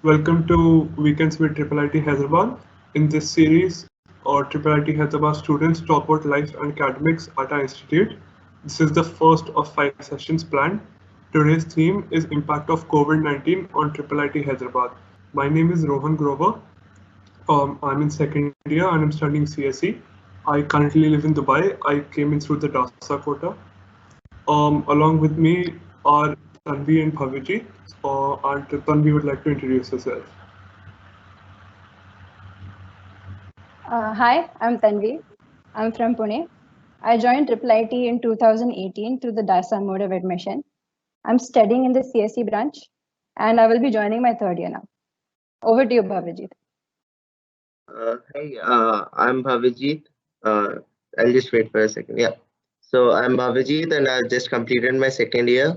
Welcome to Weekends with Triple IT Hyderabad. In this series, Triple IT Hyderabad students talk about life and academics at our institute. This is the first of 5 sessions planned. Today's theme is impact of COVID-19 on Triple IT Hyderabad. My name is Rohan Grover. I'm in second year and I'm studying CSE. I currently live in Dubai. I came in through the DASA quota. Along with me are Tanvi and Bhaviji. And Tanvi would like to introduce herself. Hi, I'm Tanvi. I'm from Pune. I joined Triple IT in 2018 through the DASA mode of admission. I'm studying in the CSE branch and I will be joining my third year now. Over to you, Bhavijit. Hey, I'm Bhavijit. I'll just wait for a second. Yeah. So I'm Bhavijit and I've just completed my second year.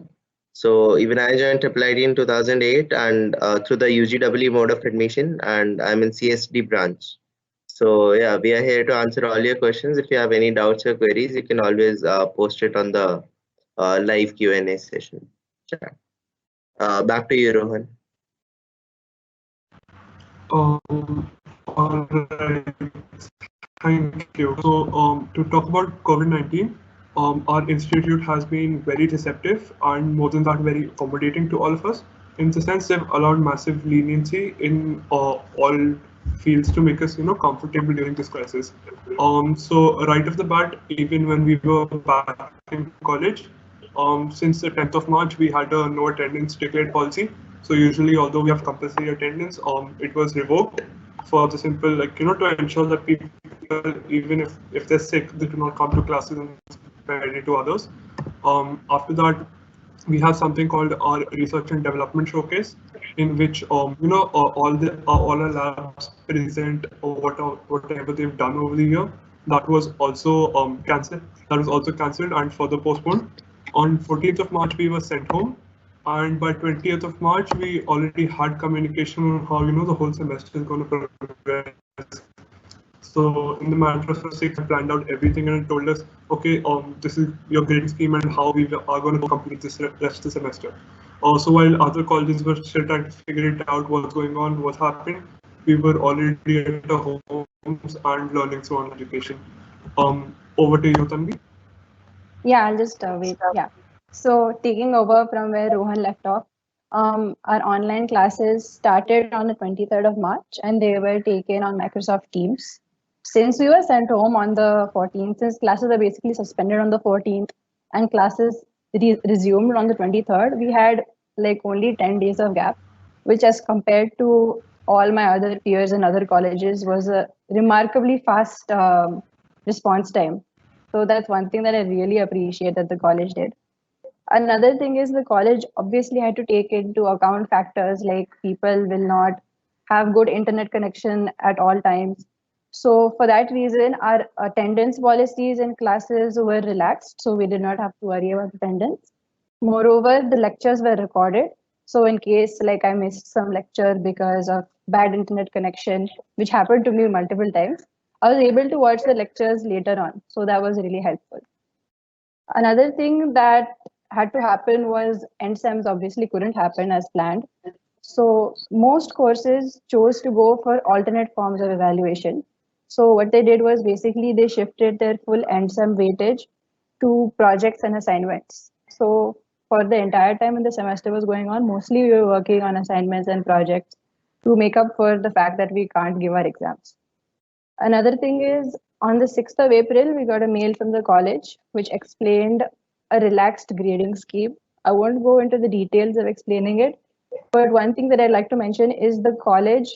So even I joined Triple IT in 2008 and through the UGW mode of admission, and I'm in CSD branch. So yeah, we are here to answer all your questions. If you have any doubts or queries, you can always post it on the live Q&A session chat. Back to you, Rohan. All right. Thank you. So, to talk about COVID-19, our institute has been very receptive and more than that, very accommodating to all of us. In the sense, they've allowed massive leniency in all fields to make us, comfortable during this crisis. So right off the bat, even when we were back in college, since the 10th of March, we had a no attendance declared policy. So usually, although we have compulsory attendance, it was revoked for the simple, to ensure that people, even if they're sick, they do not come to classes and spread it to others. After that, we have something called our research and development showcase, in which all our labs present whatever they've done over the year. That was also cancelled. That was also cancelled and further postponed. On 14th of March, we were sent home, and by 20th of March, we already had communication on how the whole semester is going to progress. So in the matter of 6, I planned out everything and told us, okay, this is your grading scheme and how we are going to complete this rest of the semester. Also, while other colleges were still trying to figure it out, what's going on, what's happening, we were already at our homes and learning through online education. Over to you, Tanvi. Yeah, I'll just wait. Yeah. So taking over from where Rohan left off, our online classes started on the 23rd of March and they were taken on Microsoft Teams. Since we were sent home on the 14th, since classes were basically suspended on the 14th and classes resumed on the 23rd, we had like only 10 days of gap, which as compared to all my other peers in other colleges was a remarkably fast response time. So that's one thing that I really appreciate that the college did. Another thing is the college obviously had to take into account factors like people will not have good internet connection at all times. So for that reason, our attendance policies in classes were relaxed, so we did not have to worry about attendance. Moreover, the lectures were recorded. So in case like I missed some lecture because of bad internet connection, which happened to me multiple times, I was able to watch the lectures later on. So that was really helpful. Another thing that had to happen was end sems obviously couldn't happen as planned. So most courses chose to go for alternate forms of evaluation. So what they did was basically they shifted their full end sem weightage to projects and assignments. So for the entire time when the semester was going on, mostly we were working on assignments and projects to make up for the fact that we can't give our exams. Another thing is on the 6th of April, we got a mail from the college which explained a relaxed grading scheme. I won't go into the details of explaining it, but one thing that I'd like to mention is the college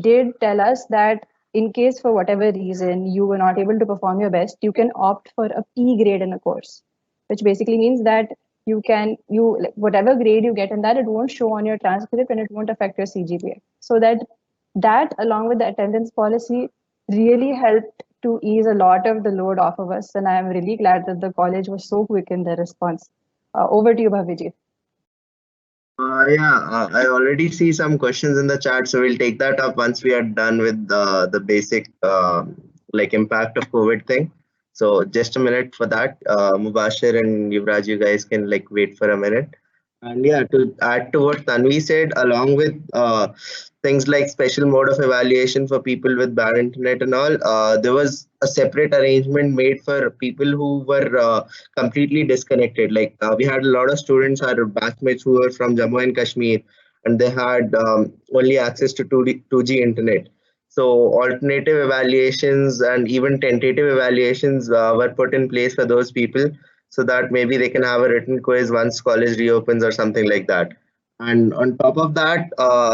did tell us that in case for whatever reason you were not able to perform your best, you can opt for a P grade in a course, which basically means that whatever grade you get in that, it won't show on your transcript and it won't affect your CGPA. So that along with the attendance policy really helped to ease a lot of the load off of us. And I'm really glad that the college was so quick in their response. Over to you, Bhaviji. I already see some questions in the chat, so we'll take that up once we are done with the basic like impact of COVID thing. So just a minute for that. Mubashir and Yuvraj, you guys can like wait for a minute. And yeah, to add to what Tanvi said, along with things like special mode of evaluation for people with bad internet and all, there was a separate arrangement made for people who were completely disconnected. Like we had a lot of students, our batchmates who were from Jammu and Kashmir, and they had only access to 2G internet. So alternative evaluations and even tentative evaluations were put in place for those people so that maybe they can have a written quiz once college reopens or something like that. And on top of that,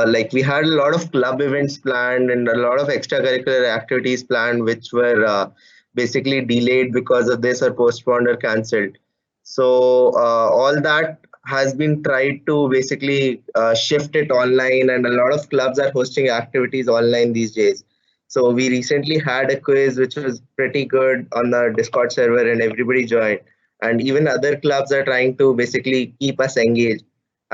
like we had a lot of club events planned and a lot of extracurricular activities planned, which were basically delayed because of this or postponed or cancelled. So all that has been tried to basically shift it online, and a lot of clubs are hosting activities online these days. So we recently had a quiz which was pretty good on the Discord server, and everybody joined. And even other clubs are trying to basically keep us engaged.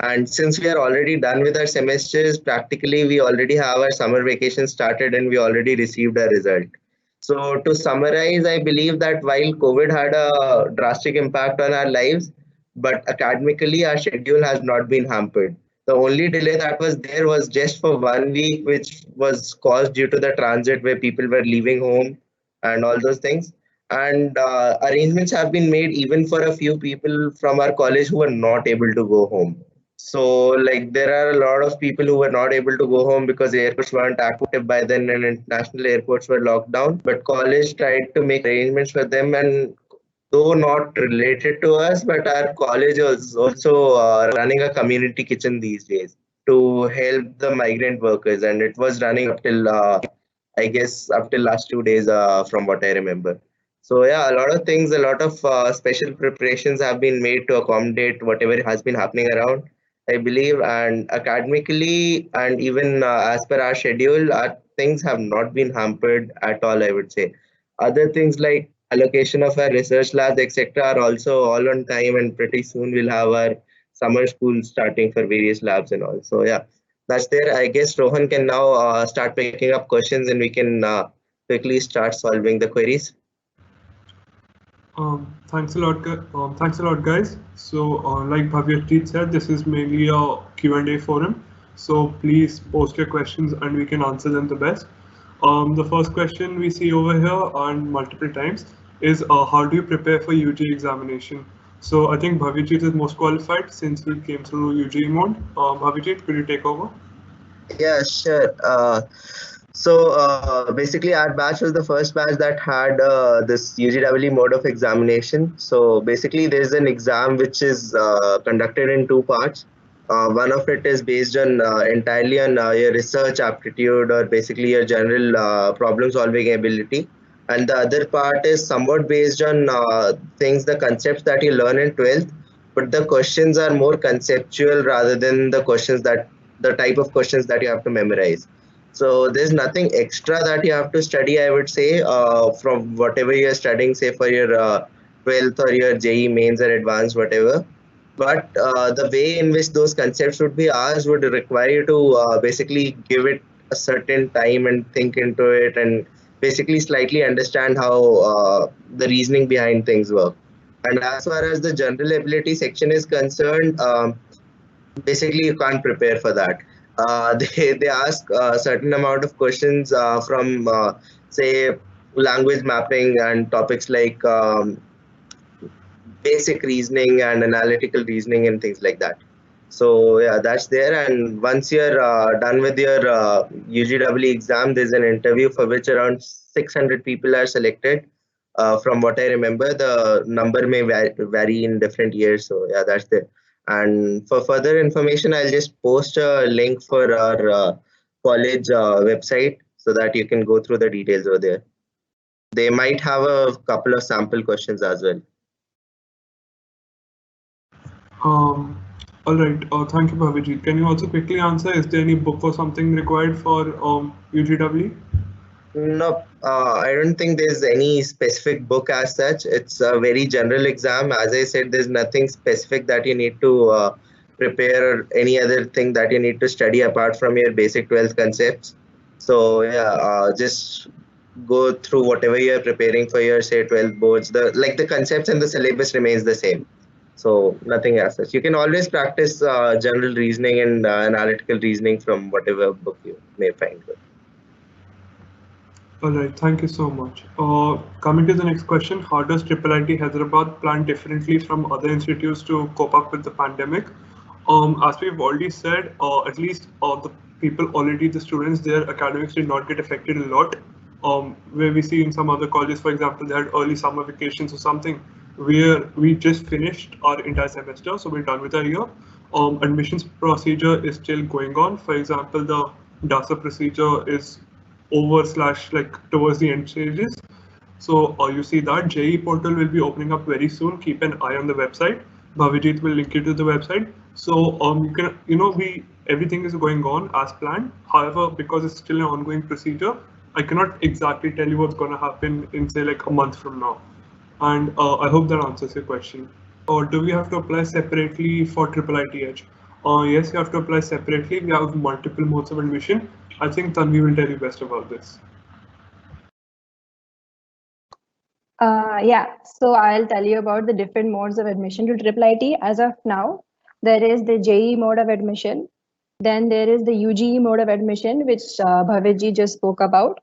And since we are already done with our semesters, practically we already have our summer vacation started and we already received our result. So to summarize, I believe that while COVID had a drastic impact on our lives, but academically our schedule has not been hampered. The only delay that was there was just for 1 week, which was caused due to the transit where people were leaving home and all those things. And arrangements have been made even for a few people from our college who were not able to go home. So, like, there are a lot of people who were not able to go home because airports weren't active by then and international airports were locked down. But college tried to make arrangements for them, and though not related to us, but our college was also running a community kitchen these days to help the migrant workers, and it was running up till I guess up till last 2 days, from what I remember. So yeah, a lot of things, a lot of special preparations have been made to accommodate whatever has been happening around, I believe, and academically and even as per our schedule, our things have not been hampered at all, I would say. Other things like allocation of our research labs, etc., are also all on time, and pretty soon we'll have our summer school starting for various labs and all. So yeah, that's there. I guess Rohan can now start picking up questions, and we can quickly start solving the queries. Thanks a lot, guys. So, like Bhavyajit said, this is mainly a Q&A forum. So please post your questions and we can answer them the best. The first question we see over here and multiple times is how do you prepare for UG examination? So I think Bhavyajit is most qualified since he came through UG mode. Bhavyajit, could you take over? Yeah, sure. So basically, our batch was the first batch that had this UGEE mode of examination. So basically, there's an exam which is conducted in two parts. One of it is based on entirely on your research aptitude or basically your general problem solving ability. And the other part is somewhat based on things, the concepts that you learn in 12th, but the questions are more conceptual rather than the type of questions that you have to memorize. So there's nothing extra that you have to study, I would say, from whatever you're studying, say for your 12th or your JEE mains or advanced, whatever. But the way in which those concepts would be asked would require you to basically give it a certain time and think into it and basically slightly understand how the reasoning behind things work. And as far as the general ability section is concerned, basically you can't prepare for that. They ask a certain amount of questions from say language mapping and topics like basic reasoning and analytical reasoning and things like that. So yeah, that's there. And once you're done with your UGEE exam, there's an interview for which around 600 people are selected. From what I remember, the number may vary in different years. So yeah, that's there. And for further information, I'll just post a link for our college website so that you can go through the details over there. They might have a couple of sample questions as well. All right. Thank you, Bhavijit. Can you also quickly answer, is there any book or something required for UGEE? No, I don't think there's any specific book as such. It's a very general exam. As I said, there's nothing specific that you need to prepare or any other thing that you need to study apart from your basic 12th concepts. So yeah, just go through whatever you're preparing for your say 12 boards. The concepts and the syllabus remains the same. So nothing as such. You can always practice general reasoning and analytical reasoning from whatever book you may find good. All right, thank you so much. Coming to the next question, how does IIIT Hyderabad plan differently from other institutes to cope up with the pandemic? As we've already said, at least the people already, the students, their academics did not get affected a lot. Where we see in some other colleges, for example, they had early summer vacations or something, where we just finished our entire semester, so we're done with our year. Admissions procedure is still going on. For example, the DASA procedure is over slash like towards the end stages. So you see that JEE portal will be opening up very soon. Keep an eye on the website. Bhavijit will link you to the website. So you can, we everything is going on as planned. However, because it's still an ongoing procedure, I cannot exactly tell you what's going to happen in say like a month from now. And I hope that answers your question. Or do we have to apply separately for IIITH? Yes, you have to apply separately. We have multiple modes of admission. I think Tanvi will tell you best about this. Yeah, so I'll tell you about the different modes of admission to IIIT. As of now, there is the JEE mode of admission. Then there is the UGE mode of admission, which Bhaviji just spoke about.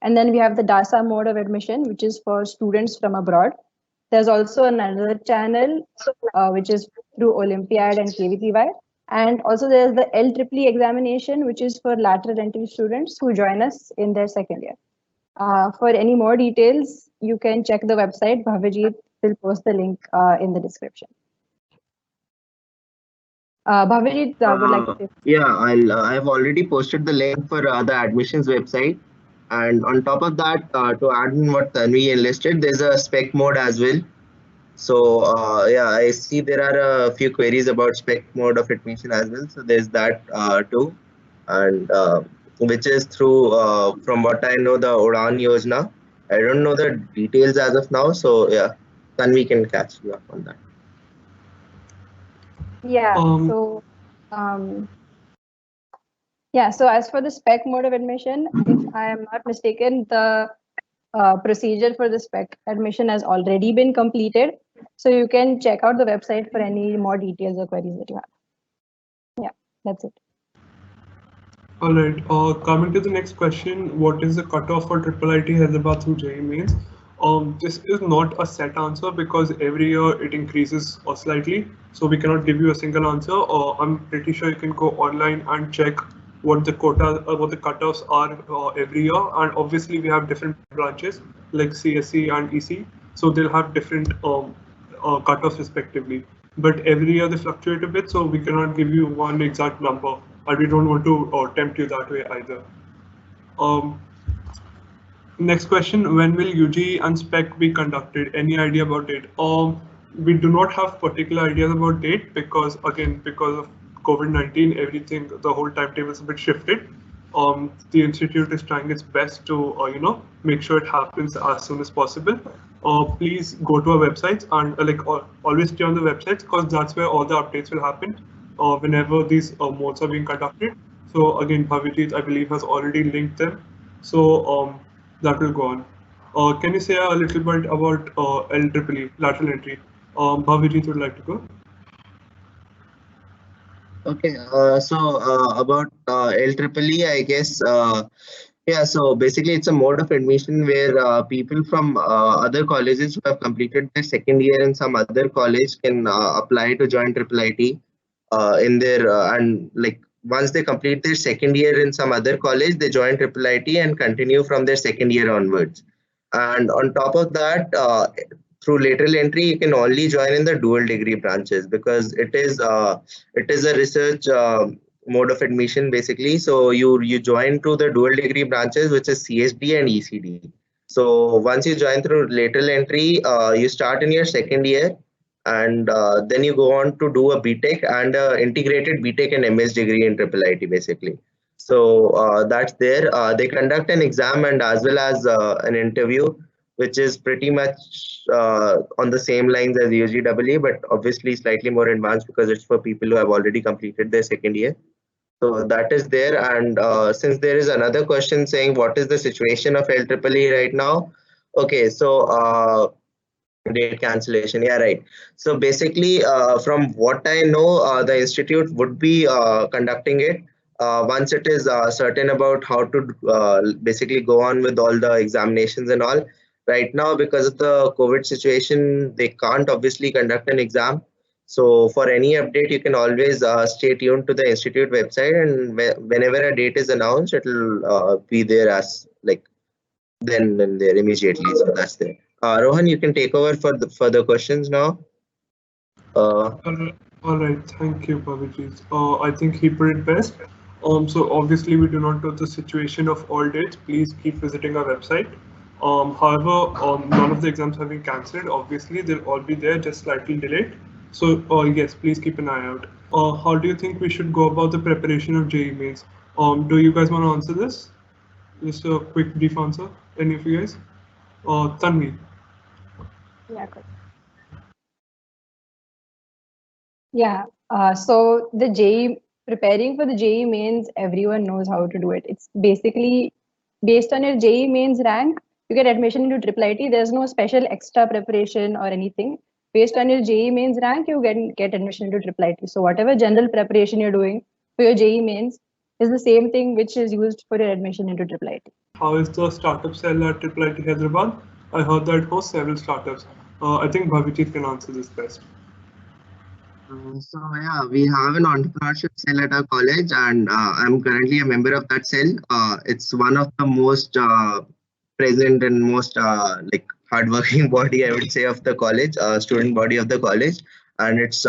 And then we have the DASA mode of admission, which is for students from abroad. There's also another channel, which is through Olympiad and KVPY. And also there's the LEEE examination, which is for lateral entry students who join us in their second year. For any more details, you can check the website. Bhavijit will post the link in the description. Bhavijit would like to say. Yeah, I've already posted the link for the admissions website. And on top of that, to add in what Tanvi enlisted, there's a spec mode as well. So yeah, I see there are a few queries about spec mode of admission as well. So there's that too, and which is through, from what I know, the Udan Yojana. I don't know the details as of now. So yeah, Tanvi can catch you up on that. Yeah. So as for the spec mode of admission, if I am not mistaken, the procedure for the spec admission has already been completed. So you can check out the website for any more details or queries that you have. Yeah, that's it. All right. Coming to the next question, what is the cutoff for IIIT Hyderabad through JEE Mains? This is not a set answer because every year it increases slightly. So we cannot give you a single answer. I'm pretty sure you can go online and check what the quota, what the cutoffs are every year. And obviously we have different branches like CSE and EC. So they'll have different cutoffs respectively. But every year they fluctuate a bit. So we cannot give you one exact number. And we don't want to tempt you that way either. Next question, when will UGE and spec be conducted? Any idea about it? We do not have particular ideas about date because again, because of COVID-19, everything, the whole timetable is a bit shifted. The institute is trying its best to, make sure it happens as soon as possible. Please go to our websites and always stay on the websites because that's where all the updates will happen whenever these modes are being conducted. So again, Bhavijit, I believe, has already linked them. So that will go on. Can you say a little bit about LEEE, lateral entry? Bhavijit would like to go. Okay, so about LEEE, I guess, yeah, so basically it's a mode of admission where people from other colleges who have completed their second year in some other college can apply to join IIIT in their, and like once they complete their second year in some other college, they join IIIT and continue from their second year onwards. And on top of that, through lateral entry, you can only join in the dual degree branches because it is a research mode of admission basically. So you join through the dual degree branches, which is CSD and ECD. So once you join through lateral entry, you start in your second year, and then you go on to do a BTech and integrated BTech and MS degree in IIIT basically. So that's there. They conduct an exam and as well as an interview, which is pretty much on the same lines as UGEE, but obviously slightly more advanced because it's for people who have already completed their second year. So that is there. And since there is another question saying what is the situation of LEEE right now? Okay, so Date cancellation, yeah, right. So basically, from what I know, the institute would be conducting it once it is certain about how to basically go on with all the examinations and all. Right now, because of the COVID situation, they can't obviously conduct an exam. So for any update, you can always stay tuned to the institute website, and whenever a date is announced, it'll be there as like then and there immediately. So that's there. Rohan, you can take over for the further questions now. All right, thank you, Bhavijit. I think he put it best. So obviously we do not know the situation of all dates. Please keep visiting our website. However, none of the exams have been cancelled. Obviously, they'll all be there, just slightly delayed. So yes, please keep an eye out. How do you think we should go about the preparation of JEE mains? Do you guys want to answer this? Just a quick brief answer. Any of you guys? Tanvi. Yeah, good. Yeah. So the JEE, preparing for the JEE mains, everyone knows how to do it. It's basically based on your JEE mains rank, you get admission into IIIT. There's no special extra preparation or anything. Based on your JEE mains rank, you get admission into IIIT. So whatever general preparation you're doing for your JEE mains is the same thing which is used for your admission into IIIT. How is the startup cell at IIIT Hyderabad? I heard that it hosts several startups. I think Bhavijit can answer this best. So yeah, we have an entrepreneurship cell at our college, and I'm currently a member of that cell. It's one of the most present and most like hardworking body, I would say, of the college, student body of the college, and it's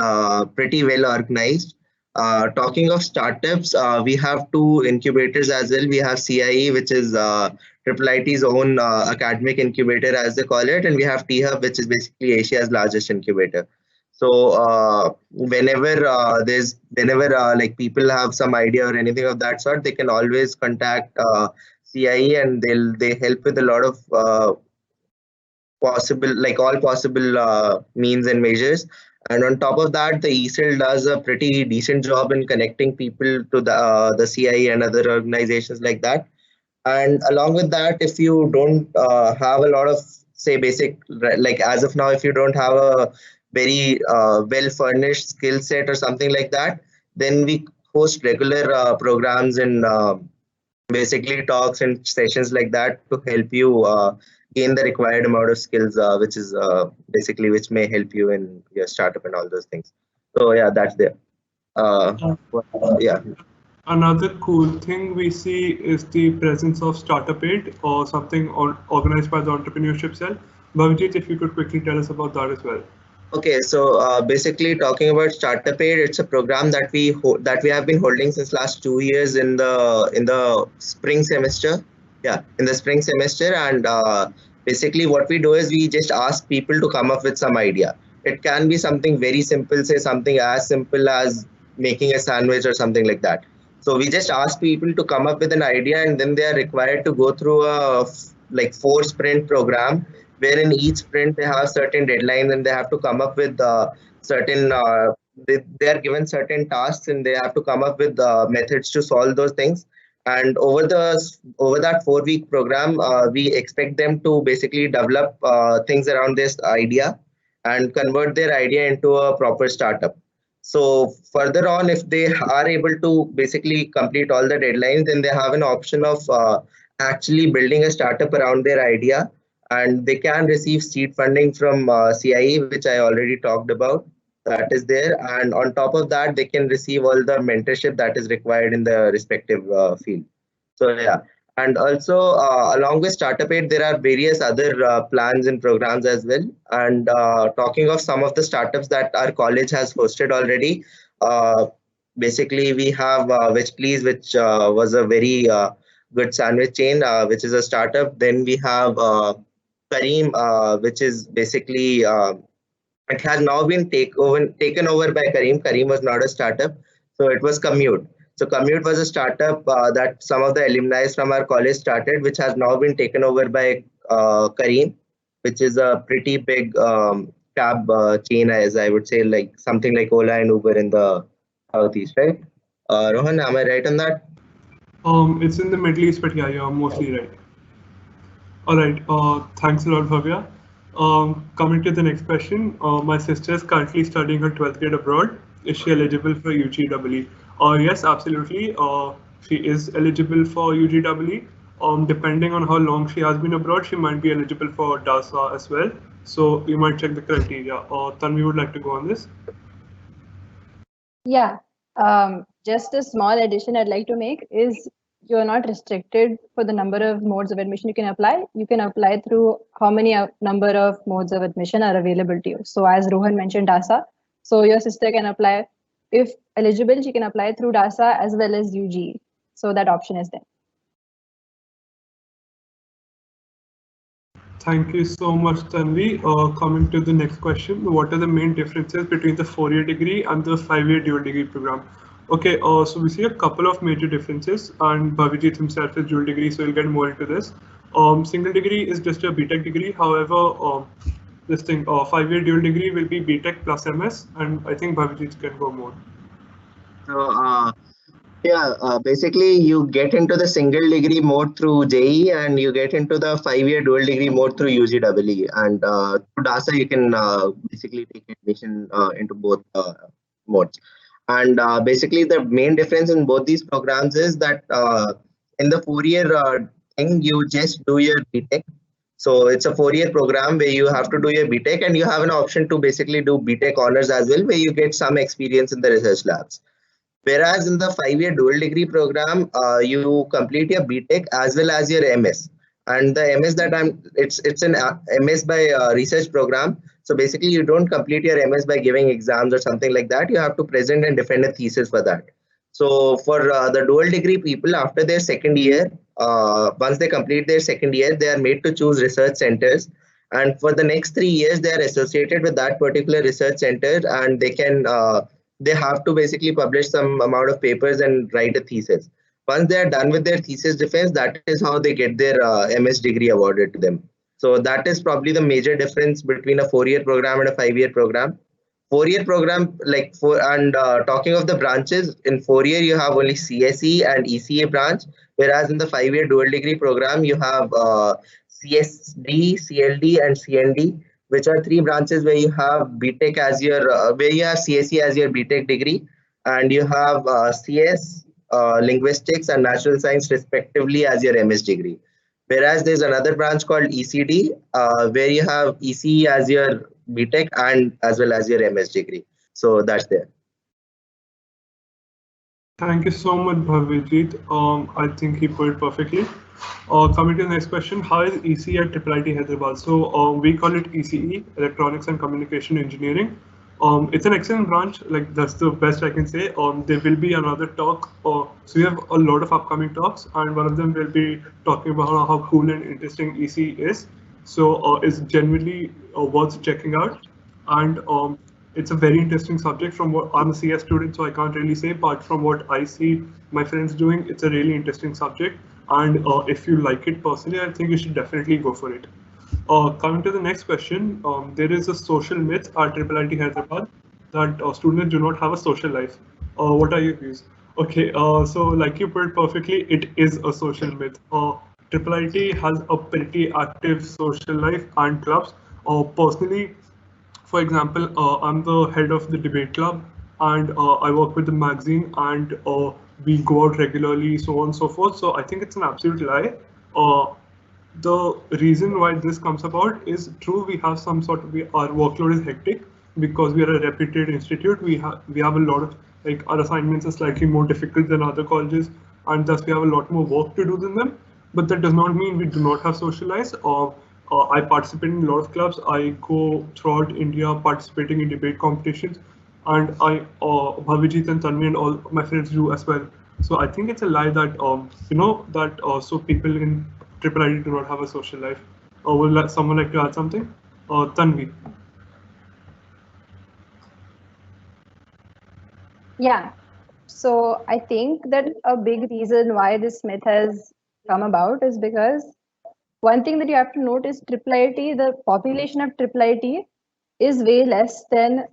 pretty well organized. Talking of startups, we have two incubators as well. We have CIE, which is IIIT's own academic incubator, as they call it, and we have T-Hub, which is basically Asia's largest incubator. So whenever like people have some idea or anything of that sort, they can always contact CIE, and they help with a lot of possible, like all possible means and measures. And on top of that, the ECIL does a pretty decent job in connecting people to the CIE and other organizations like that. And along with that, if you don't have a lot of, say, basic, like as of now, if you don't have a very well furnished skill set or something like that, then we host regular programs and basically talks and sessions like that to help you gain the required amount of skills, which is basically which may help you in your startup and all those things. So yeah, that's there. Yeah. Another cool thing we see is the presence of Startup Aid, or something organized by the entrepreneurship cell. Bhavijit, if you could quickly tell us about that as well. Okay, so basically talking about Startup Aid, it's a program that we have been holding since last 2 years in the spring semester. Yeah, in the spring semester, and basically what we do is we just ask people to come up with some idea. It can be something very simple, say something as simple as making a sandwich or something like that. So we just ask people to come up with an idea, and then they are required to go through a like 4 sprint program, where in each sprint they have certain deadlines and they have to come up with certain they are given certain tasks, and they have to come up with methods to solve those things. And over that 4-week program, we expect them to basically develop things around this idea and convert their idea into a proper startup. So further on, if they are able to basically complete all the deadlines, then they have an option of actually building a startup around their idea, and they can receive seed funding from CIE, which I already talked about. That is there, and on top of that, they can receive all the mentorship that is required in the respective field. So yeah, and also along with Startup Aid, there are various other plans and programs as well. And talking of some of the startups that our college has hosted already, basically we have Veg Please, which was a very good sandwich chain, which is a startup. Then we have Careem, which is basically it has now been taken over by Careem. Careem was not a startup, so it was Commute. So Commute was a startup that some of the alumni from our college started, which has now been taken over by Careem, which is a pretty big cab chain, as I would say, like something like Ola and Uber in the Southeast, right? Rohan, am I right on that? It's in the Middle East, but yeah, you're mostly right. All right. Thanks a lot, Bhavya. Coming to the next question, my sister is currently studying her 12th grade abroad. Is she eligible for UGEE? Yes, absolutely. She is eligible for UGEE. Depending on how long she has been abroad, she might be eligible for DASA as well. So you might check the criteria. Tanvi would like to go on this. Yeah, just a small addition I'd like to make is you're not restricted for the number of modes of admission you can apply. You can apply through how many number of modes of admission are available to you. So as Rohan mentioned, DASA. So your sister can apply, if eligible, she can apply through DASA as well as UGE. So that option is there. Thank you so much, Tanvi. Coming to the next question, what are the main differences between the 4-year degree and the 5-year dual degree program? Okay, so we see a couple of major differences, and Bhavijit himself is dual degree, so we'll get more into this. Single degree is just a BTech degree. However, this thing, 5-year dual degree will be BTech plus MS, and I think Bhavijit can go more. So, basically you get into the single degree mode through JEE and you get into the 5-year dual degree mode through UGEE. And through DASA, you can basically take admission into both modes. And basically the main difference in both these programs is that in the 4-year thing, you just do your BTech. So it's a 4-year program where you have to do your BTech and you have an option to basically do BTech honors as well, where you get some experience in the research labs. Whereas in the 5-year dual degree program, you complete your BTech as well as your MS. And the MS that it's an MS by research program. So basically, you don't complete your MS by giving exams or something like that. You have to present and defend a thesis for that. So for the dual degree people, after their second year, once they complete their second year, they are made to choose research centers. And for the next 3 years, they are associated with that particular research center, and they have to basically publish some amount of papers and write a thesis. Once they are done with their thesis defense, that is how they get their MS degree awarded to them. So that is probably the major difference between a 4-year program and a 5-year program. 4-year program, talking of the branches, in 4-year you have only CSE and ECA branch, whereas in the 5-year dual degree program you have CSD, CLD, and CND, which are 3 branches where you have BTech as your, where you have CSE as your BTech degree, and you have CS, linguistics, and natural science respectively as your MS degree. Whereas there's another branch called ECD, where you have ECE as your BTech and as well as your MS degree. So that's there. Thank you so much, Bhavijit. I think he put it perfectly. Coming to the next question, how is ECE at IIIT Hyderabad? So we call it ECE, Electronics and Communication Engineering. It's an excellent branch, like that's the best I can say. There will be another talk. So we have a lot of upcoming talks, and one of them will be talking about how cool and interesting ECE is. So it's genuinely worth checking out. And it's a very interesting subject. From what I'm a CS student, so I can't really say, but from what I see my friends doing, it's a really interesting subject. And if you like it personally, I think you should definitely go for it. Coming to the next question, there is a social myth at IIIT Hyderabad that students do not have a social life. What are your views? Okay, so like you put it perfectly, it is a social myth. IIIT has a pretty active social life and clubs. Personally, for example, I'm the head of the debate club, and I work with the magazine, and we go out regularly, so on and so forth. So I think it's an absolute lie. The reason why this comes about is true. We have some sort of our workload is hectic because we are a reputed institute. We have a lot of, like, our assignments are slightly more difficult than other colleges, and thus we have a lot more work to do than them. But that does not mean we do not have socialized. I participate in a lot of clubs. I go throughout India participating in debate competitions, and Bhavijit and Tanvi and all my friends do as well. So I think it's a lie that so people in IIIT do not have a social life. Will someone like to add something? Tanvi. Yeah. So I think that a big reason why this myth has come about is because one thing that you have to note is IIIT, the population of IIIT is way less than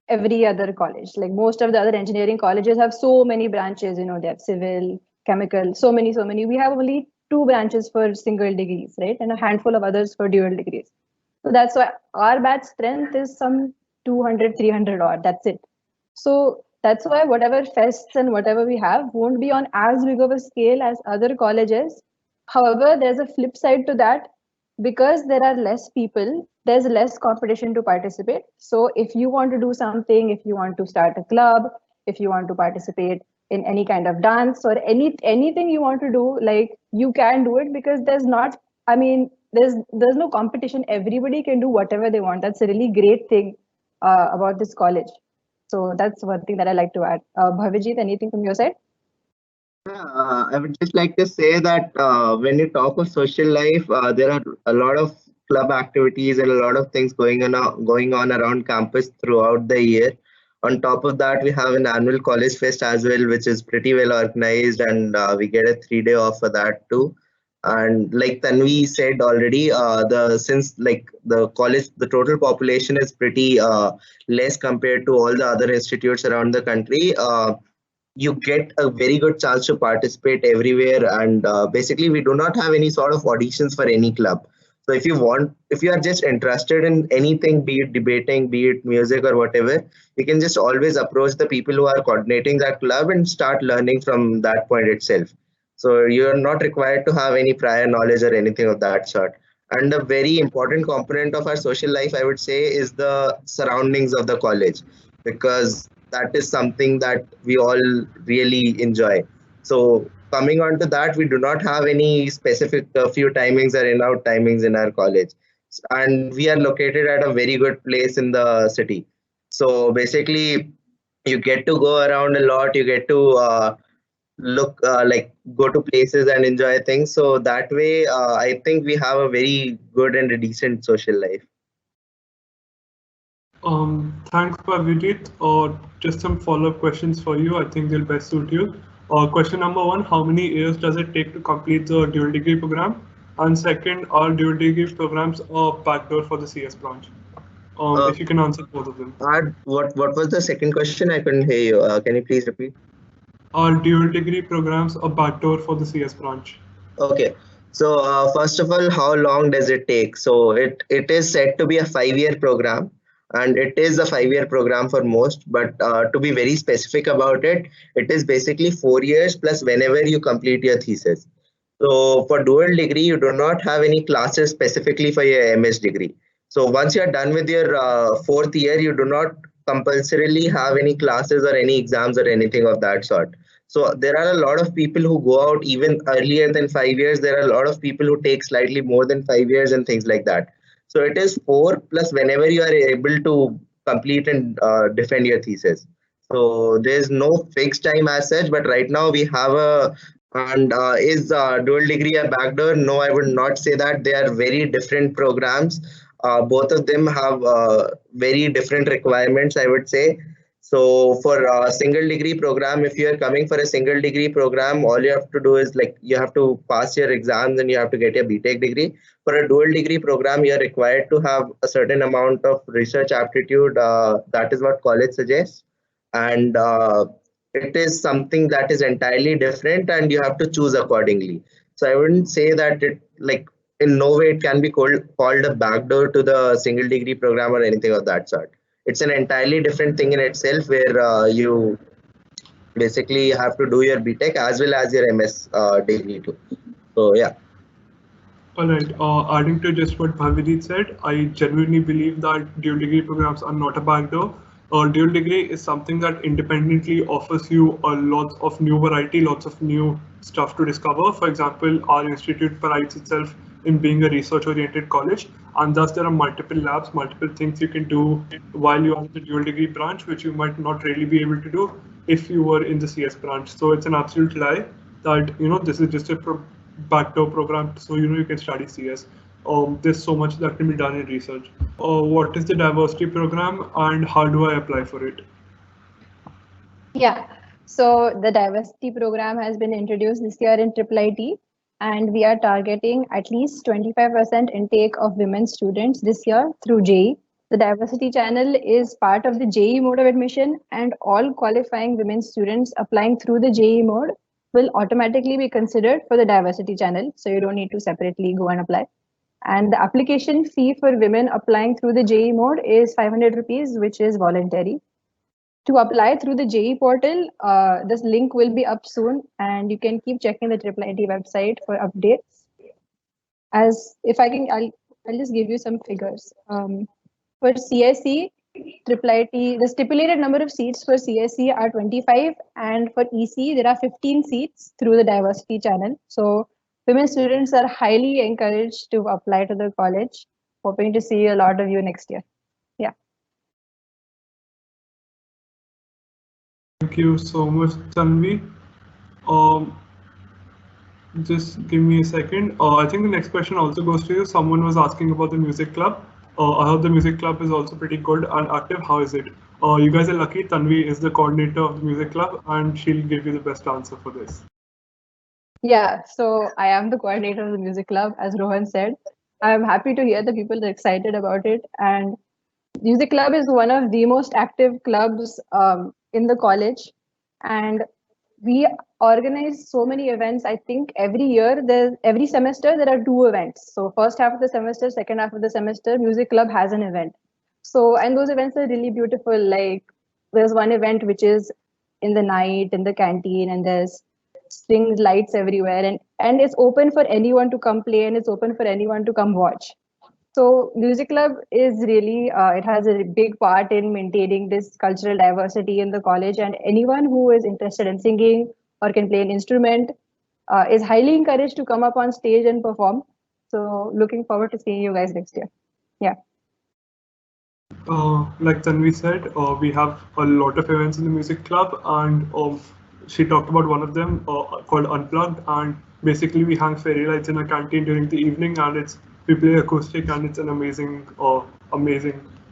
every other college. Like most of the other engineering colleges have so many branches, they have civil, chemical, so many. We have only 2 branches for single degrees, right? And a handful of others for dual degrees. So that's why our batch strength is some 200, 300 odd. That's it. So that's why whatever fests and whatever we have won't be on as big of a scale as other colleges. However, there's a flip side to that. Because there are less people, there's less competition to participate. So if you want to do something, if you want to start a club, if you want to participate in any kind of dance or anything you want to do, like you can do it, because there's not, I mean, there's no competition. Everybody can do whatever they want. That's a really great thing about this college. So that's one thing that I like to add. Bhavijit, anything from your side? Yeah, I would just like to say that when you talk of social life, there are a lot of club activities and a lot of things going on around campus throughout the year. On top of that, we have an annual college fest as well, which is pretty well organized, and we get a 3 day off for that too. And like Tanvi said already, the since like the college, the total population is pretty less compared to all the other institutes around the country. You get a very good chance to participate everywhere, and basically we do not have any sort of auditions for any club. So if you are just interested in anything, be it debating, be it music or whatever, you can just always approach the people who are coordinating that club and start learning from that point itself. So you are not required to have any prior knowledge or anything of that sort. And a very important component of our social life, I would say, is the surroundings of the college, because that is something that we all really enjoy. So coming on to that, we do not have any specific curfew timings or in-out timings in our college, and we are located at a very good place in the city. So basically, you get to go around a lot. You get to look like go to places and enjoy things. So that way, I think we have a very good and a decent social life. Thanks, Pavijit. Just some follow-up questions for you. I think they'll best suit you. Question number one, how many years does it take to complete the dual degree program? And second, are dual degree programs a backdoor for the CS branch? If you can answer both of them. What was the second question? I couldn't hear you. Can you please repeat? Are dual degree programs a backdoor for the CS branch? Okay. So first of all, how long does it take? So it is said to be a 5 year program, and it is a 5 year program for most. But to be very specific about it, it is basically 4 years plus whenever you complete your thesis. So for dual degree, you do not have any classes specifically for your MS degree. So once you are done with your fourth year, you do not compulsorily have any classes or any exams or anything of that sort. So there are a lot of people who go out even earlier than 5 years. There are a lot of people who take slightly more than 5 years and things like that. So it is 4 plus whenever you are able to complete and defend your thesis. So there's no fixed time as such, but right now we have a and is dual degree a backdoor? No, I would not say that. They are very different programs. Both of them have very different requirements, I would say. So for a single degree program, if you are coming for a single degree program, all you have to do is like you have to pass your exams and you have to get your BTech degree. For a dual degree program, you are required to have a certain amount of research aptitude. That is what college suggests. And it is something that is entirely different and you have to choose accordingly. So I wouldn't say that it like in no way it can be called a backdoor to the single degree program or anything of that sort. It's an entirely different thing in itself where you basically have to do your BTech as well as your MS degree too. So yeah. All right. Adding to just what Bhavijit said, I genuinely believe that dual degree programs are not a backdoor. Dual degree is something that independently offers you a lot of new variety, lots of new stuff to discover. For example, our institute prides itself in being a research-oriented college, and thus there are multiple labs, multiple things you can do while you are in the dual degree branch, which you might not really be able to do if you were in the CS branch. So it's an absolute lie that this is just a backdoor program, so you can study CS. There's so much that can be done in research. What is the diversity program and how do I apply for it? Yeah, so the diversity program has been introduced this year in IIIT, and we are targeting at least 25% intake of women students this year through JEE. The diversity channel is part of the JEE mode of admission, and all qualifying women students applying through the JEE mode will automatically be considered for the diversity channel. So you don't need to separately go and apply. And the application fee for women applying through the JEE mode is 500 rupees, which is voluntary. To apply through the JEE portal, this link will be up soon, and you can keep checking the IIIT website for updates. As if I can, I'll just give you some figures. For CSE, IIIT, the stipulated number of seats for CSE are 25, and for EC, there are 15 seats through the diversity channel. So women students are highly encouraged to apply to the college. Hoping to see a lot of you next year. Yeah. Thank you so much, Tanvi. Just give me a second. I think the next question also goes to you. Someone was asking about the music club. I heard the music club is also pretty good and active. How is it? You guys are lucky. Tanvi is the coordinator of the music club, and she'll give you the best answer for this. Yeah, so I am the coordinator of the music club, as Rohan said. I'm happy to hear that people are excited about it. And music club is one of the most active clubs in the college. And we organize so many events. I think every semester there are 2 events. So first half of the semester, second half of the semester, music club has an event. So, and those events are really beautiful. Like there's one event which is in the night in the canteen, and there's string lights everywhere, and it's open for anyone to come play, and it's open for anyone to come watch. So music club is really, it has a big part in maintaining this cultural diversity in the college, and anyone who is interested in singing or can play an instrument is highly encouraged to come up on stage and perform. So looking forward to seeing you guys next year. Yeah. Like Tanvi said, we have a lot of events in the music club, and she talked about one of them called Unplugged, and basically we hang fairy lights in a canteen during the evening, and we play acoustic, and it's an amazing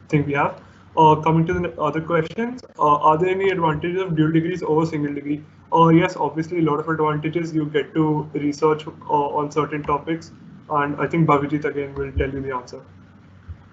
thing we have. Coming to the other questions, are there any advantages of dual degrees over single degree? Yes, obviously a lot of advantages. You get to research on certain topics, and I think Bhavijit again will tell you the answer.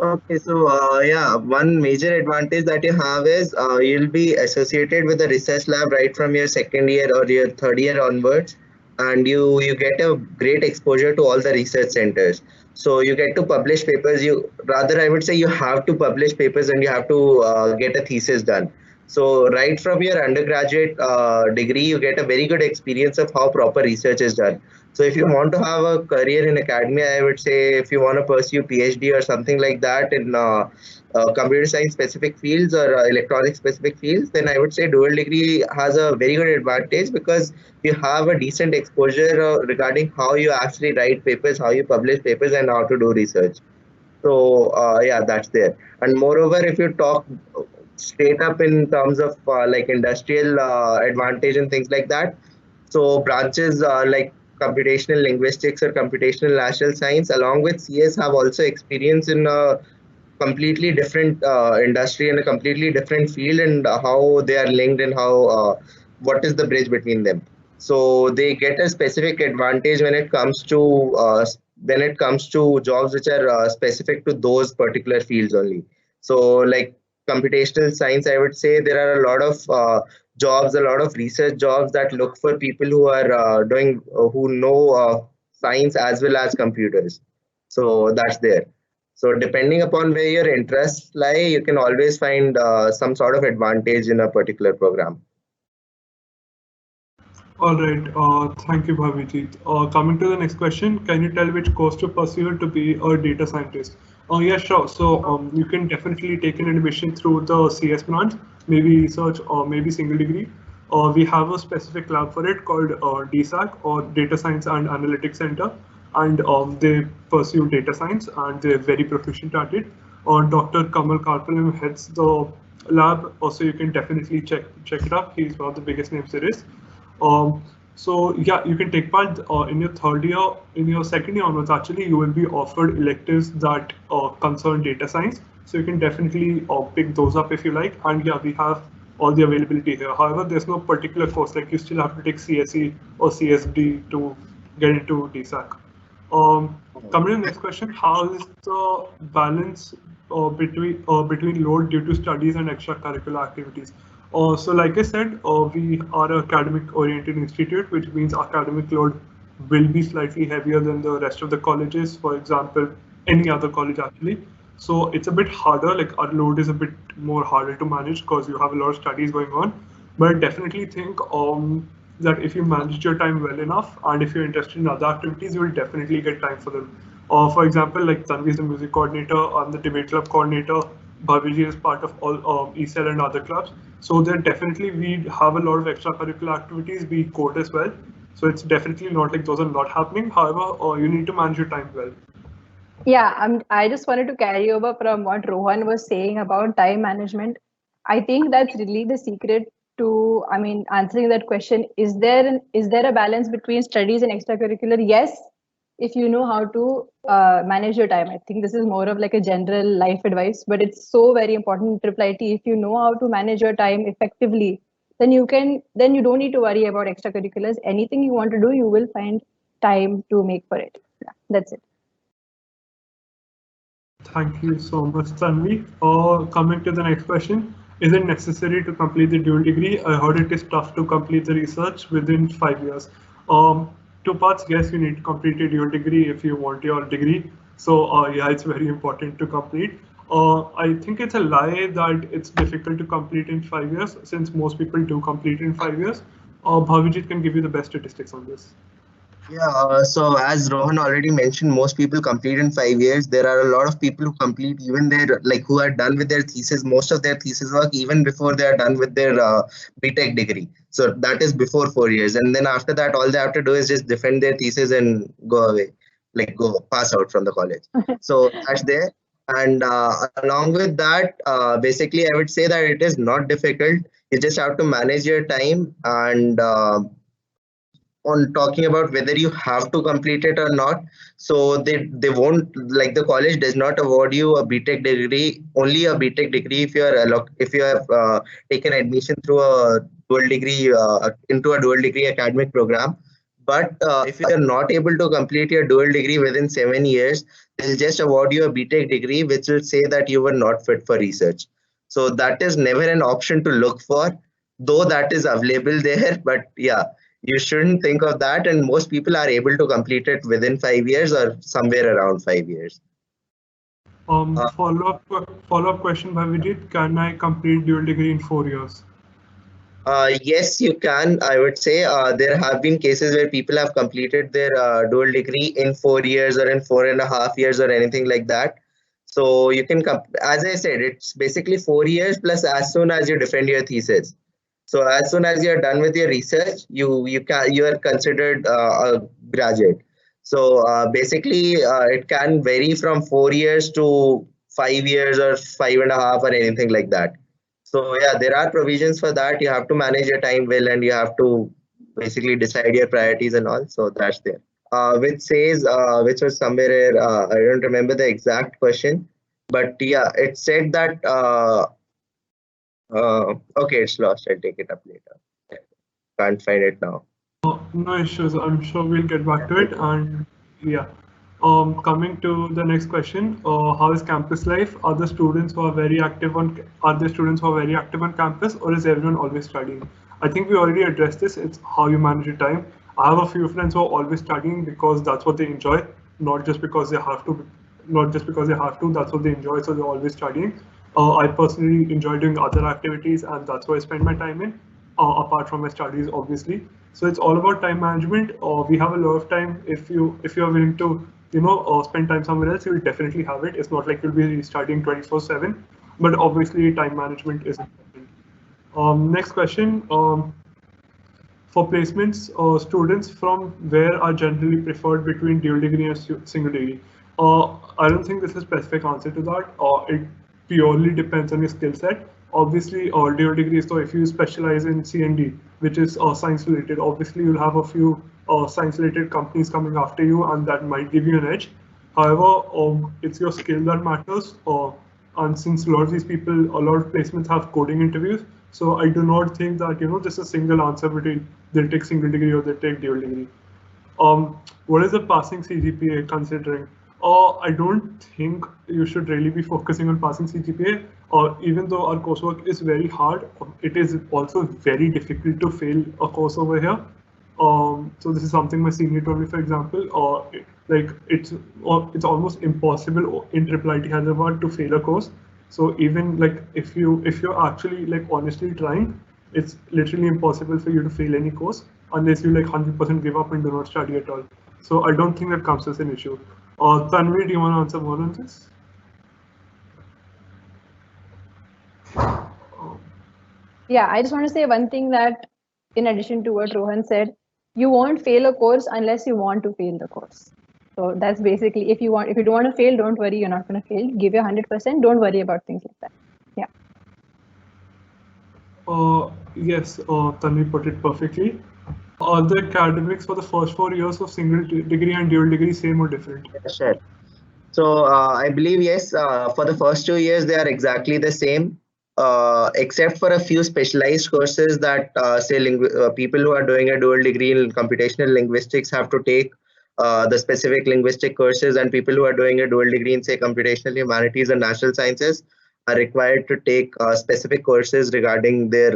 Okay, so yeah, one major advantage that you have is you'll be associated with a research lab right from your second year or your third year onwards, and you get a great exposure to all the research centers. So you get to publish papers. I would say you have to publish papers, and you have to get a thesis done. So right from your undergraduate degree, you get a very good experience of how proper research is done. So if you want to have a career in academia, I would say if you want to pursue PhD or something like that in computer science specific fields or electronics specific fields, then I would say dual degree has a very good advantage because you have a decent exposure regarding how you actually write papers, how you publish papers, and how to do research. So yeah, that's there. And moreover, if you talk straight up in terms of like industrial advantage and things like that, so branches like computational linguistics or computational natural science along with CS have also experience in a completely different industry and a completely different field, and how they are linked and how what is the bridge between them. So they get a specific advantage when it comes to jobs which are specific to those particular fields only. So like computational science, I would say there are a lot of jobs, a lot of research jobs that look for people who are who know science as well as computers. So that's there. So depending upon where your interests lie, you can always find some sort of advantage in a particular program. All right. Thank you, Bhavijit. Coming to the next question, can you tell which course to pursue to be a data scientist? Yeah, sure. So you can definitely take an admission through the CS branch, maybe research or maybe single degree. We have a specific lab for it called DSAC, or Data Science and Analytics Center, and they pursue data science and they're very proficient at it. Dr. Kamal Karpalam heads the lab, also you can definitely check it out. He's one of the biggest names there is. So yeah, you can take part in your third year. In your second year onwards, actually, you will be offered electives that concern data science. So you can definitely pick those up if you like. And yeah, we have all the availability here. However, there's no particular course, like you still have to take CSE or CSD to get into DSAC. Coming to the next question, how is the balance between load due to studies and extracurricular activities? So like I said, we are an academic oriented institute, which means academic load will be slightly heavier than the rest of the colleges. For example, any other college actually. So it's a bit harder, like our load is a bit more harder to manage because you have a lot of studies going on. But I definitely think that if you manage your time well enough and if you're interested in other activities, you will definitely get time for them. For example, like Tanvi is the music coordinator, I'm the debate club coordinator, Bhaviji is part of all ECEL and other clubs. So there definitely we have a lot of extracurricular activities. We code as well. So it's definitely not like those are not happening. However, you need to manage your time well. Yeah, I just wanted to carry over from what Rohan was saying about time management. I think that's really the secret to, I mean, answering that question. Is there a balance between studies and extracurricular? Yes, if you know how to manage your time. I think this is more of like a general life advice, but it's so very important in Triple IT. If you know how to manage your time effectively, then you don't need to worry about extracurriculars. Anything you want to do, you will find time to make for it. Yeah, that's it. Thank you so much, Tanvi. Coming to the next question, is it necessary to complete the dual degree? I heard it is tough to complete the research within 5 years. Two parts, yes, you need to complete a dual degree if you want your degree. So yeah, it's very important to complete. I think it's a lie that it's difficult to complete in 5 years, since most people do complete in 5 years. Bhavijit can give you the best statistics on this. Yeah, so as Rohan already mentioned, most people complete in 5 years. There are a lot of people who complete even their, like, who are done with their thesis, most of their thesis work even before they are done with their BTech degree. So that is before 4 years. And then after that, all they have to do is just defend their thesis and go away, like go pass out from the college. So that's there. And along with that, basically, I would say that it is not difficult. You just have to manage your time and on talking about whether you have to complete it or not. So they won't, like, the college does not award you a BTech degree, only a BTech degree if you are if you have taken admission through a dual degree into a dual degree academic program. But if you are not able to complete your dual degree within 7 years, they'll just award you a BTech degree, which will say that you were not fit for research. So that is never an option to look for, though that is available there. But yeah, you shouldn't think of that, and most people are able to complete it within 5 years or somewhere around 5 years. Follow-up question, Bhavijit. Can I complete dual degree in 4 years? Yes, you can. I would say there have been cases where people have completed their dual degree in 4 years or in 4.5 years or anything like that. So you can, as I said, it's basically 4 years plus as soon as you defend your thesis. So as soon as you're done with your research, you are considered a graduate. So basically, it can vary from 4 years to 5 years or 5.5 or anything like that. So yeah, there are provisions for that. You have to manage your time well, and you have to basically decide your priorities and all. So that's there. Which says, which was somewhere, I don't remember the exact question, but yeah, it said that. Okay, it's lost. I'll take it up later. Can't find it now. No issues. I'm sure we'll get back to it. And yeah, coming to the next question, how is campus life? Are there students who are very active on campus, or is everyone always studying? I think we already addressed this. It's how you manage your time. I have a few friends who are always studying because that's what they enjoy, not just because they have to. That's what they enjoy. So they're always studying. I personally enjoy doing other activities, and that's what I spend my time in, apart from my studies, obviously. So it's all about time management. We have a lot of time. If you're willing to spend time somewhere else, you'll definitely have it. It's not like you'll be studying 24/7, but obviously time management is important. Next question. For placements, students from where are generally preferred between dual degree and single degree? I don't think there's a specific answer to that. It purely depends on your skill set. Obviously, dual degree, so if you specialize in C&D, which is science related, obviously you'll have a few science related companies coming after you, and that might give you an edge. However, it's your skill that matters. And since a lot of placements have coding interviews, so I do not think that there's a single answer between they'll take single degree or they'll take dual degree. What is the passing CGPA considering? I don't think you should really be focusing on passing CGPA. Even though our coursework is very hard, it is also very difficult to fail a course over here. So this is something my senior told me, for example, it's almost impossible in IIIT Hyderabad to fail a course. So even like if you're actually like honestly trying, it's literally impossible for you to fail any course unless you like 100% give up and do not study at all. So I don't think that comes as an issue. Tanvi, do you want to answer more on this? Yeah, I just want to say one thing, that in addition to what Rohan said, you won't fail a course unless you want to fail the course. So that's basically, if you don't want to fail, don't worry, you're not going to fail. Give your 100%. Don't worry about things like that. Yeah. Yes, Tanvi put it perfectly. Are the academics for the first 4 years of single degree and dual degree same or different? Sure. So I believe, yes, for the first 2 years, they are exactly the same, except for a few specialized courses that say people who are doing a dual degree in computational linguistics have to take the specific linguistic courses, and people who are doing a dual degree in say computational humanities and natural sciences are required to take specific courses regarding their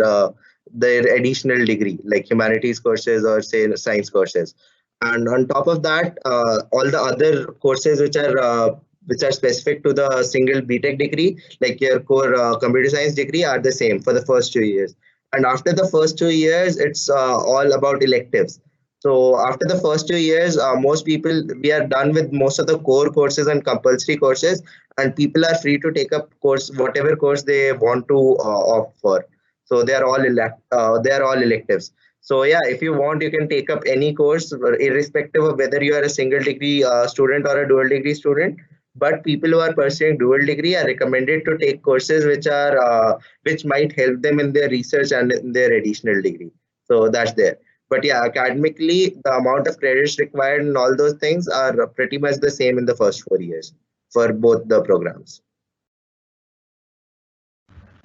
additional degree, like humanities courses or say science courses. And on top of that, all the other courses which are specific to the single BTech degree, like your core computer science degree, are the same for the first 2 years. And after the first 2 years, it's all about electives. So after the first 2 years, most people, we are done with most of the core courses and compulsory courses, and people are free to take up whatever course they want to opt for. So they are all electives. So yeah, if you want, you can take up any course, irrespective of whether you are a single degree student or a dual degree student. But people who are pursuing dual degree are recommended to take courses which might help them in their research and in their additional degree. So that's there. But yeah, academically, the amount of credits required and all those things are pretty much the same in the first 4 years for both the programs.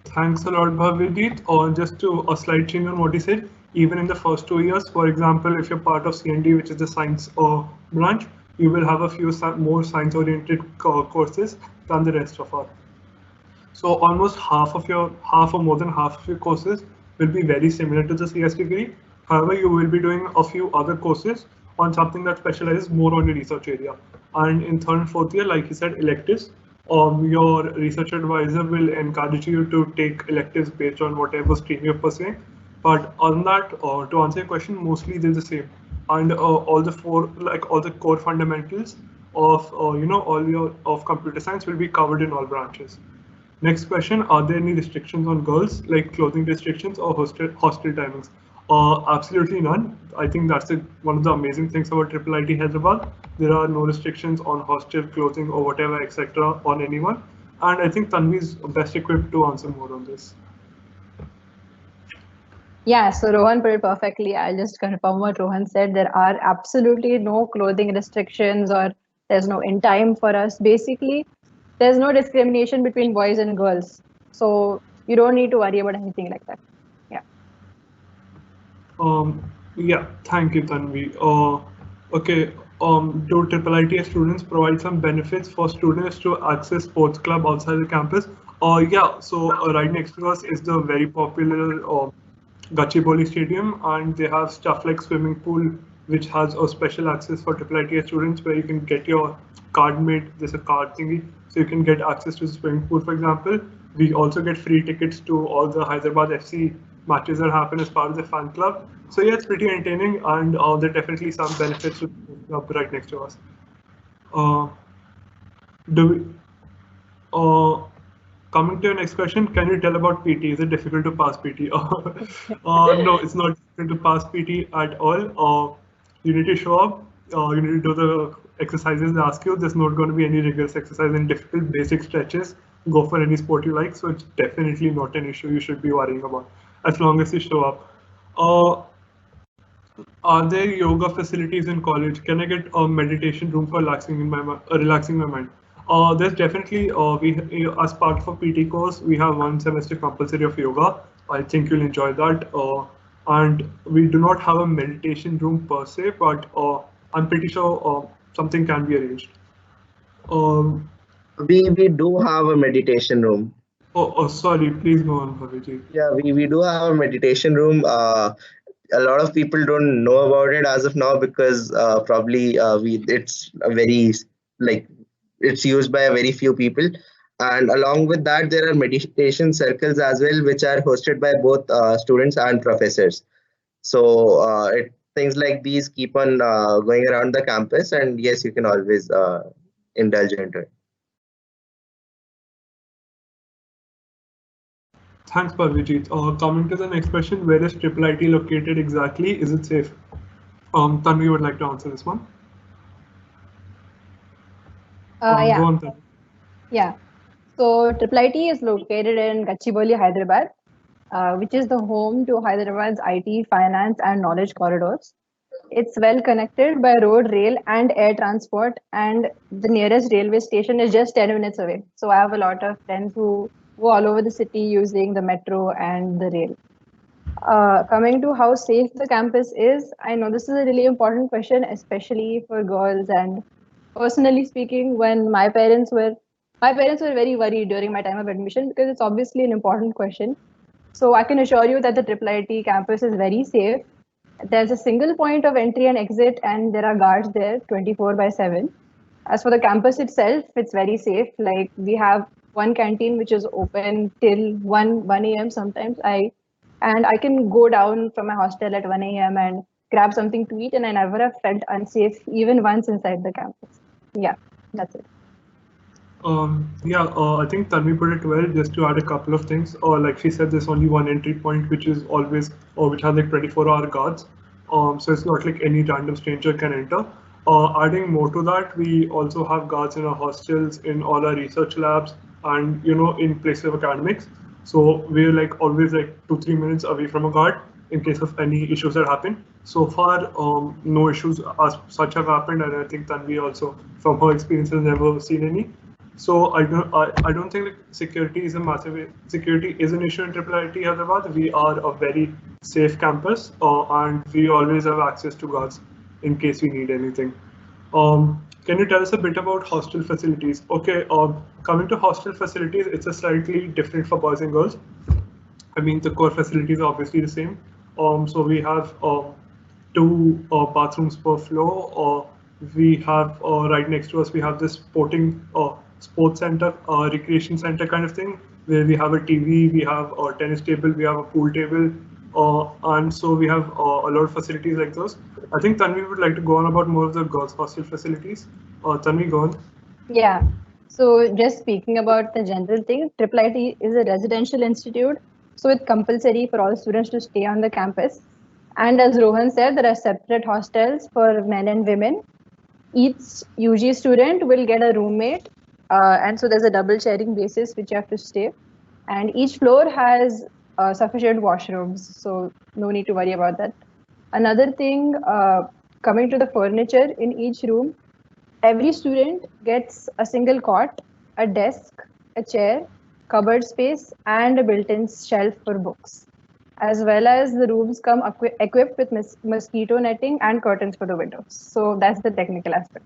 Thanks a lot, Bhavijit. Or just to a slight change on what he said, even in the first 2 years, for example, if you're part of CND, which is the science branch, you will have a few more science-oriented courses than the rest of us. So almost half or more than half of your courses will be very similar to the CS degree. However, you will be doing a few other courses on something that specializes more on your research area. And in third and fourth year, like you said, electives. Your research advisor will encourage you to take electives based on whatever stream you're pursuing. But on that, to answer your question, mostly they're the same. And all the core fundamentals of of computer science will be covered in all branches. Next question, are there any restrictions on girls, like clothing restrictions or hostel timings? Absolutely none. I think that's one of the amazing things about IIIT Hyderabad. There are no restrictions on hostel clothing or whatever, etc. on anyone. And I think Tanvi is best equipped to answer more on this. Yeah, so Rohan put it perfectly. I'll just confirm what Rohan said. There are absolutely no clothing restrictions, or there's no in time for us. Basically, there's no discrimination between boys and girls. So you don't need to worry about anything like that. Yeah. Yeah, thank you, Tanvi. Okay, do IIIT students provide some benefits for students to access sports club outside the campus? Yeah, so right next to us is the very popular Gachibowli Stadium, and they have stuff like swimming pool, which has a special access for IIIT students where you can get your card made. There's a card thingy, so you can get access to the swimming pool, for example. We also get free tickets to all the Hyderabad FC matches that happen as part of the fan club. So yeah, it's pretty entertaining, and there are definitely some benefits to the club right next to us. Coming to your next question, can you tell about PT? Is it difficult to pass PT? No, it's not difficult to pass PT at all. You need to show up. You need to do the exercises they ask you. There's not going to be any rigorous exercise and difficult basic stretches. Go for any sport you like. So it's definitely not an issue you should be worrying about, as long as you show up. Are there yoga facilities in college? Can I get a meditation room for relaxing my mind? There's definitely as part of a PT course, we have 1 semester compulsory of yoga. I think you'll enjoy that. And we do not have a meditation room per se, but I'm pretty sure something can be arranged. We do have a meditation room. Oh, sorry, please go on, Bhavijit. Yeah, we do have a meditation room. a lot of people don't know about it as of now because probably it's a very like it's used by a very few people. And along with that, there are meditation circles as well, which are hosted by both students and professors. So things like these keep on going around the campus, and yes, you can always indulge into it. Thanks, Parvijit. Coming to the next question, where is IIIT located exactly? Is it safe? Tanvi would like to answer this one. Yeah. Go on, Tanvi. Yeah. So IIIT is located in Gachibowli, Hyderabad, which is the home to Hyderabad's IT, finance, and knowledge corridors. It's well connected by road, rail, and air transport, and the nearest railway station is just 10 minutes away. So I have a lot of friends who go all over the city using the metro and the rail. Coming to how safe the campus is, I know this is a really important question, especially for girls. And personally speaking, when my parents were very worried during my time of admission because it's obviously an important question. So I can assure you that the IIIT campus is very safe. There's a single point of entry and exit, and there are guards there 24/7. As for the campus itself, it's very safe. Like we have one canteen which is open till 1 a.m. sometimes. I can go down from my hostel at 1 a.m. and grab something to eat, and I never have felt unsafe even once inside the campus. Yeah, that's it. I think Tanvi put it well. Just to add a couple of things, like she said, there's only one entry point, which is always, or which has like 24-hour guards. So it's not like any random stranger can enter. Adding more to that, we also have guards in our hostels, in all our research labs, and in places of academics. So we're like always like 2-3 minutes away from a guard in case of any issues that happen. So far, no issues as such have happened, and I think Tanvi also, from her experience, has never seen any. So I don't think security is an issue in IIIT Hyderabad. We are a very safe campus, and we always have access to guards in case we need anything. Can you tell us a bit about hostel facilities? Okay, coming to hostel facilities, it's a slightly different for boys and girls. I mean, the core facilities are obviously the same. So we have 2 bathrooms per floor. We have right next to us, we have this sports center, recreation center kind of thing, where we have a TV, we have a tennis table, we have a pool table, and so we have a lot of facilities like those. I think Tanvi would like to go on about more of the girls' hostel facilities. Tanvi, go on. Yeah. So just speaking about the general thing, IIIT is a residential institute, so it's compulsory for all students to stay on the campus. And as Rohan said, there are separate hostels for men and women. Each UG student will get a roommate, and so there's a double sharing basis which you have to stay. And each floor has sufficient washrooms, so no need to worry about that. Another thing, coming to the furniture in each room, every student gets a single cot, a desk, a chair, cupboard space, and a built-in shelf for books. As well as the rooms come equipped with mosquito netting and curtains for the windows. So that's the technical aspect.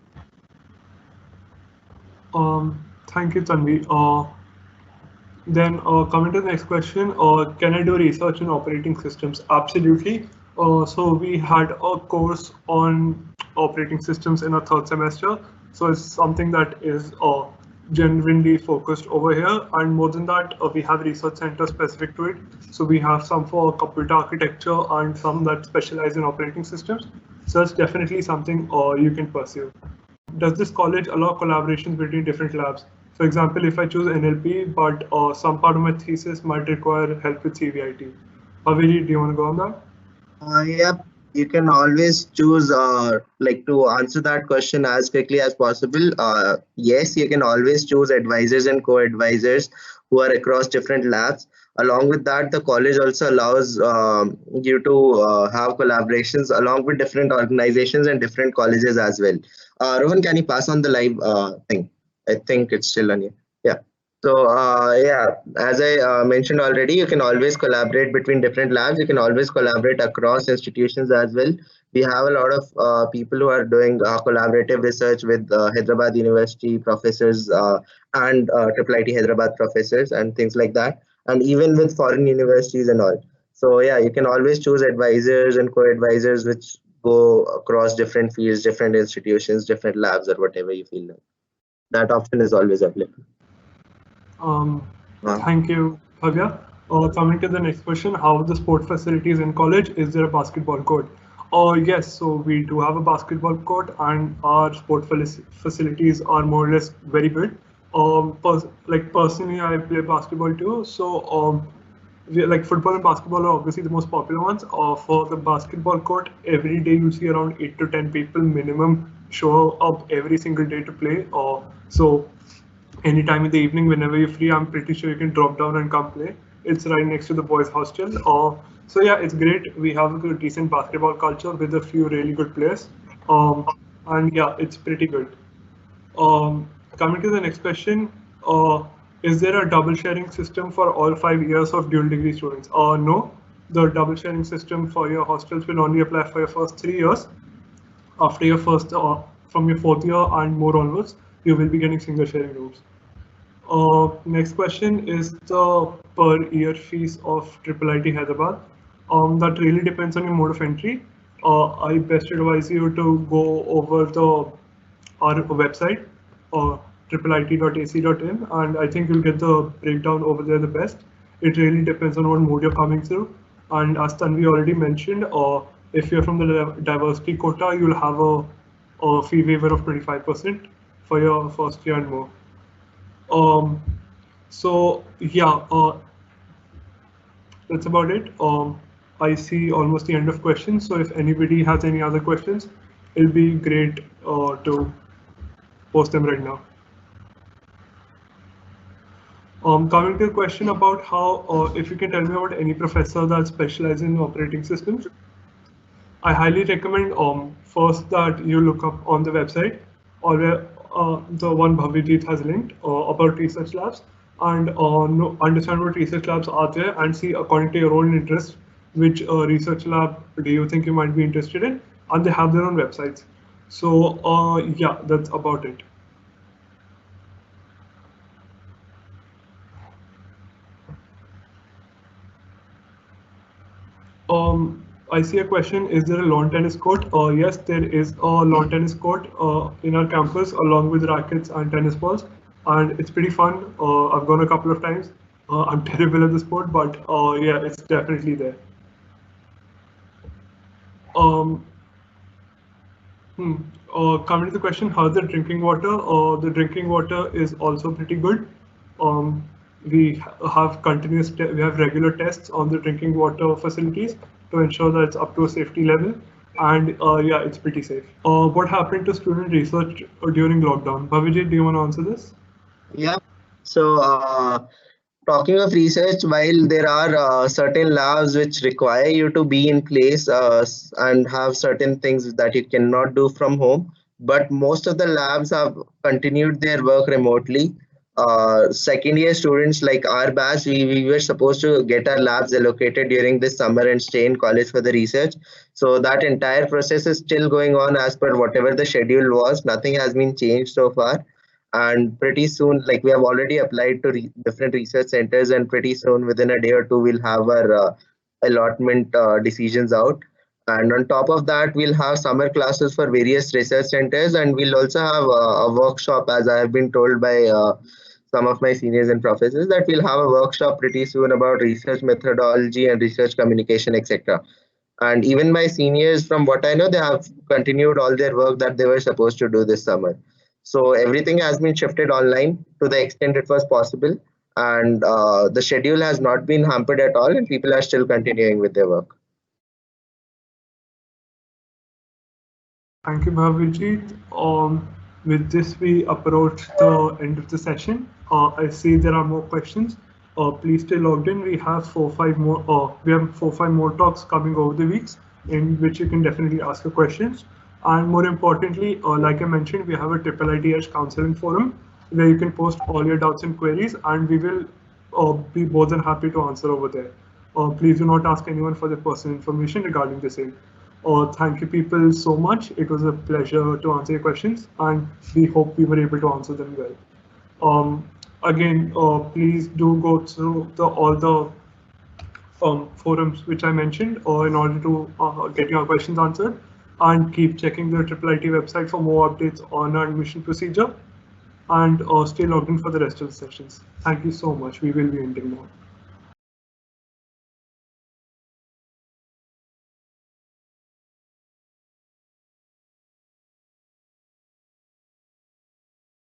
Thank you, Tanvi. Then coming to the next question, can I do research in operating systems? Absolutely. So we had a course on operating systems in our 3rd semester. So it's something that is genuinely focused over here, and more than that, we have research centers specific to it. So we have some for computer architecture and some that specialize in operating systems. So it's definitely something you can pursue. Does this college allow collaborations between different labs? For example, if I choose NLP, but some part of my thesis might require help with CVIT. Aviri, do you want to go on that? Yeah, you can always choose like to answer that question as quickly as possible. Yes, you can always choose advisors and co-advisors who are across different labs. Along with that, the college also allows you to have collaborations along with different organizations and different colleges as well. Rohan, can you pass on the live thing? I think it's still on you. Yeah. So yeah, as I mentioned already, you can always collaborate between different labs. You can always collaborate across institutions as well. We have a lot of people who are doing collaborative research with Hyderabad University professors and IIIT Hyderabad professors and things like that. And even with foreign universities and all. So yeah, you can always choose advisors and co-advisors which go across different fields, different institutions, different labs, or whatever you feel like. That option is always available. Thank you, Bhavya. Coming to the next question, how are the sport facilities in college? Is there a basketball court? Yes, so we do have a basketball court, and our facilities are more or less very good. Personally, I play basketball too, so like football and basketball are obviously the most popular ones. For the basketball court, every day you see around 8 to 10 people minimum show up every single day to play. So anytime in the evening, whenever you're free, I'm pretty sure you can drop down and come play. It's right next to the boys' hostel. So yeah, it's great. We have a good, decent basketball culture with a few really good players. And yeah, it's pretty good. Coming to the next question, is there a double sharing system for all 5 years of dual degree students? No, the double sharing system for your hostels will only apply for your first 3 years. After your from your fourth year and more onwards, you will be getting single sharing rooms. Next question is the per year fees of IIIT Hyderabad. That really depends on your mode of entry. I best advise you to go over our website, IIIT.ac.in, and I think you'll get the breakdown over there the best. It really depends on what mode you're coming through. And as Tanvi already mentioned, if you're from the diversity quota, you'll have a fee waiver of 25% for your first year and more. So yeah, that's about it. I see almost the end of questions. So if anybody has any other questions, it'll be great to post them right now. Coming to the question about how, if you can tell me about any professor that specializes in operating systems, I highly recommend first that you look up on the website or the one Bhavijit has linked about research labs, and understand what research labs are there and see according to your own interest which research lab do you think you might be interested in, and they have their own websites. So yeah, that's about it. I see a question, is there a lawn tennis court? Yes, there is a lawn tennis court in our campus along with rackets and tennis balls, and it's pretty fun. I've gone a couple of times. I'm terrible at the sport, but yeah, it's definitely there. Coming to the question, how's the drinking water? The drinking water is also pretty good. We have regular tests on the drinking water facilities to ensure that it's up to a safety level, and yeah, it's pretty safe. What happened to student research during lockdown? Bhavijit, do you want to answer this? Yeah. So talking of research, while there are certain labs which require you to be in place and have certain things that you cannot do from home, but most of the labs have continued their work remotely. Second year students like our batch, we were supposed to get our labs allocated during this summer and stay in college for the research. So that entire process is still going on as per whatever the schedule was. Nothing has been changed so far. And pretty soon, like we have already applied to different research centers, and pretty soon within a day or two we'll have our allotment decisions out. And on top of that, we'll have summer classes for various research centers, and we'll also have a workshop, as I have been told by some of my seniors and professors, that we'll have a workshop pretty soon about research methodology and research communication, etc. And even my seniors, from what I know, they have continued all their work that they were supposed to do this summer. So everything has been shifted online to the extent it was possible, and the schedule has not been hampered at all, and people are still continuing with their work. Thank you, Bhavijit. With this, we approach the end of the session. I see there are more questions. Please stay logged in. We have 4-5 more. We have 4-5 more talks coming over the weeks, in which you can definitely ask your questions. And more importantly, like I mentioned, we have a IIIT counseling forum where you can post all your doubts and queries, and we will be more than happy to answer over there. Please do not ask anyone for their personal information regarding the same. Thank you people so much. It was a pleasure to answer your questions, and we hope we were able to answer them well. Again, please do go through all the forums which I mentioned in order to get your questions answered, and keep checking the IIIT website for more updates on our admission procedure, and stay logged in for the rest of the sessions. Thank you so much. We will be ending now.